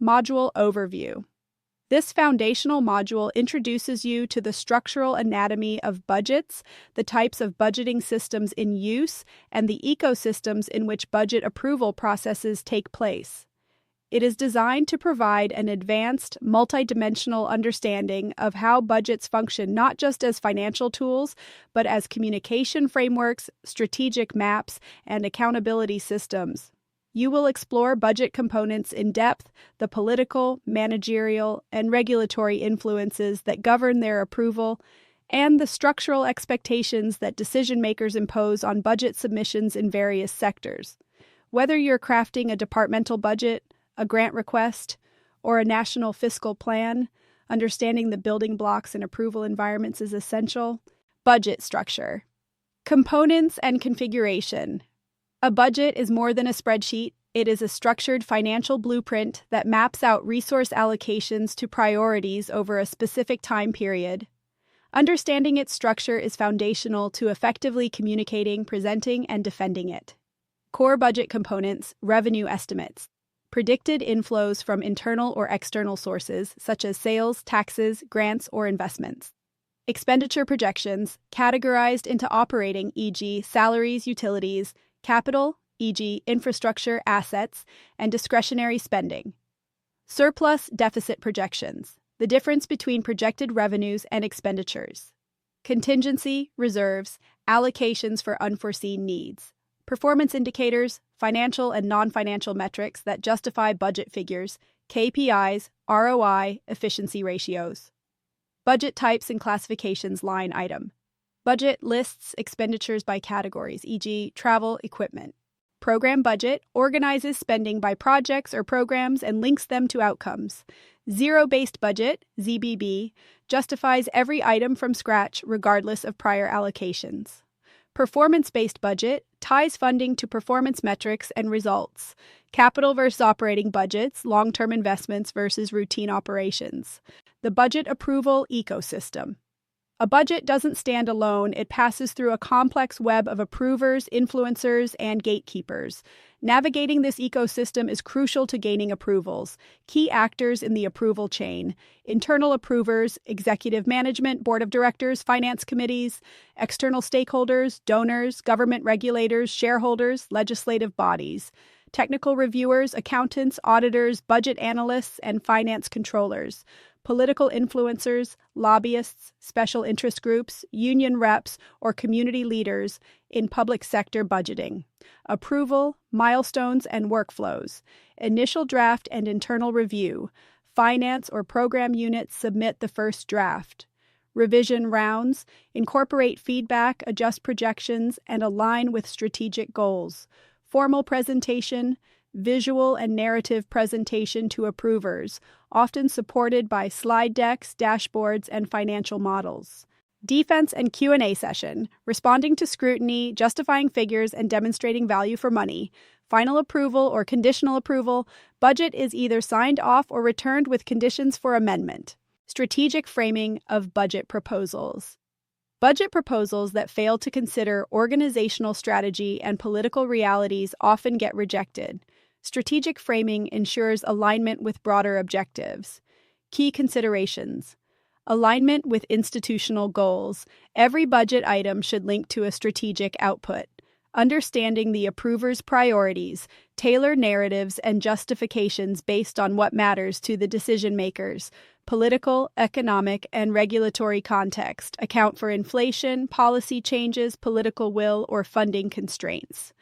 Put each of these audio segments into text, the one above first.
Module Overview. This foundational module introduces you to the structural anatomy of budgets, the types of budgeting systems in use, and the ecosystems in which budget approval processes take place. It is designed to provide an advanced, multidimensional understanding of how budgets function not just as financial tools, but as communication frameworks, strategic maps, and accountability systems. You will explore budget components in depth, the political, managerial, and regulatory influences that govern their approval, and the structural expectations that decision-makers impose on budget submissions in various sectors. Whether you're crafting a departmental budget, a grant request, or a national fiscal plan, understanding the building blocks and approval environments is essential. Budget structure. Components and configuration. A budget is more than a spreadsheet. It is a structured financial blueprint that maps out resource allocations to priorities over a specific time period. Understanding its structure is foundational to effectively communicating, presenting, and defending it. Core budget components, revenue estimates. Predicted inflows from internal or external sources, such as sales, taxes, grants, or investments. Expenditure projections, categorized into operating, e.g., salaries, utilities, capital, e.g., infrastructure, assets, and discretionary spending. Surplus deficit projections, the difference between projected revenues and expenditures. Contingency, reserves, allocations for unforeseen needs. Performance indicators, financial and non-financial metrics that justify budget figures, KPIs, ROI, efficiency ratios. Budget types and classifications line item. Budget lists expenditures by categories, e.g., travel, equipment. Program budget organizes spending by projects or programs and links them to outcomes. Zero-based budget, ZBB, justifies every item from scratch regardless of prior allocations. Performance-based budget ties funding to performance metrics and results. Capital versus operating budgets, long-term investments versus routine operations. The budget approval ecosystem. A budget doesn't stand alone, it passes through a complex web of approvers, influencers, and gatekeepers. Navigating this ecosystem is crucial to gaining approvals. Key actors in the approval chain: internal approvers, executive management, board of directors, finance committees; external stakeholders, donors, government regulators, shareholders, legislative bodies; technical reviewers, accountants, auditors, budget analysts, and finance controllers; political influencers, lobbyists, special interest groups, union reps, or community leaders in public sector budgeting. Approval, milestones, and workflows. Initial draft and internal review. Finance or program units submit the first draft. Revision rounds. Incorporate feedback, adjust projections, and align with strategic goals. Formal presentation. Visual and narrative presentation to approvers, often supported by slide decks, dashboards, and financial models. Defense and Q&A session, responding to scrutiny, justifying figures, and demonstrating value for money. Final approval or conditional approval, budget is either signed off or returned with conditions for amendment. Strategic framing of budget proposals. Budget proposals that fail to consider organizational strategy and political realities often get rejected. Strategic framing ensures alignment with broader objectives. Key considerations. Alignment with institutional goals. Every budget item should link to a strategic output. Understanding the approver's priorities. Tailor narratives and justifications based on what matters to the decision makers. Political, economic, and regulatory context. Account for inflation, policy changes, political will, or funding constraints.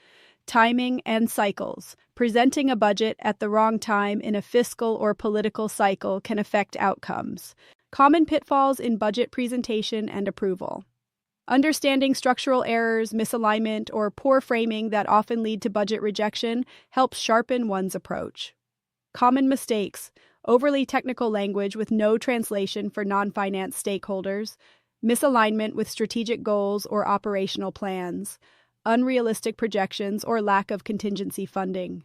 Timing and cycles. Presenting a budget at the wrong time in a fiscal or political cycle can affect outcomes. Common pitfalls in budget presentation and approval. Understanding structural errors, misalignment, or poor framing that often lead to budget rejection helps sharpen one's approach. Common mistakes. Overly technical language with no translation for non-finance stakeholders. Misalignment with strategic goals or operational plans. Unrealistic projections or lack of contingency funding,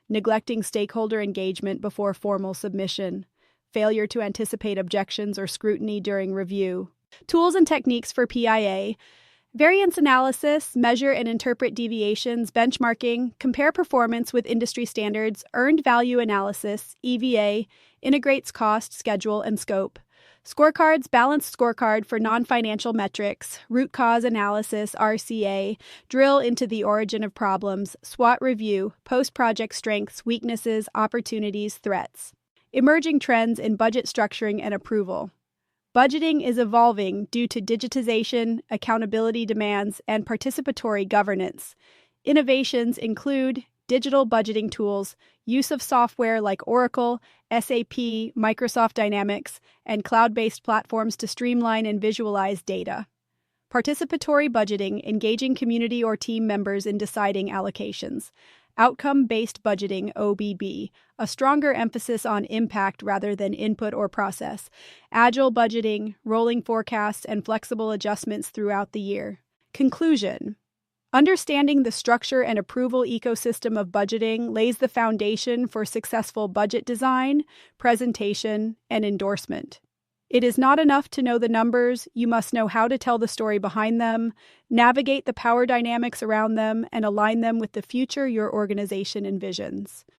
neglecting stakeholder engagement before formal submission, failure to anticipate objections or scrutiny during review. Tools and techniques for PIA. Variance analysis, measure and interpret deviations, benchmarking, compare performance with industry standards, earned value analysis, EVA, integrates cost, schedule, and scope. Scorecards, balanced scorecard for non-financial metrics, root cause analysis, RCA, drill into the origin of problems, SWOT review, post-project strengths, weaknesses, opportunities, threats. Emerging trends in budget structuring and approval. Budgeting is evolving due to digitization, accountability demands, and participatory governance. Innovations include digital budgeting tools, use of software like Oracle, SAP, Microsoft Dynamics, and cloud-based platforms to streamline and visualize data. Participatory budgeting, engaging community or team members in deciding allocations. Outcome-based budgeting, OBB, a stronger emphasis on impact rather than input or process. Agile budgeting, rolling forecasts, and flexible adjustments throughout the year. Conclusion. Understanding the structure and approval ecosystem of budgeting lays the foundation for successful budget design, presentation, and endorsement. It is not enough to know the numbers, you must know how to tell the story behind them, navigate the power dynamics around them, and align them with the future your organization envisions.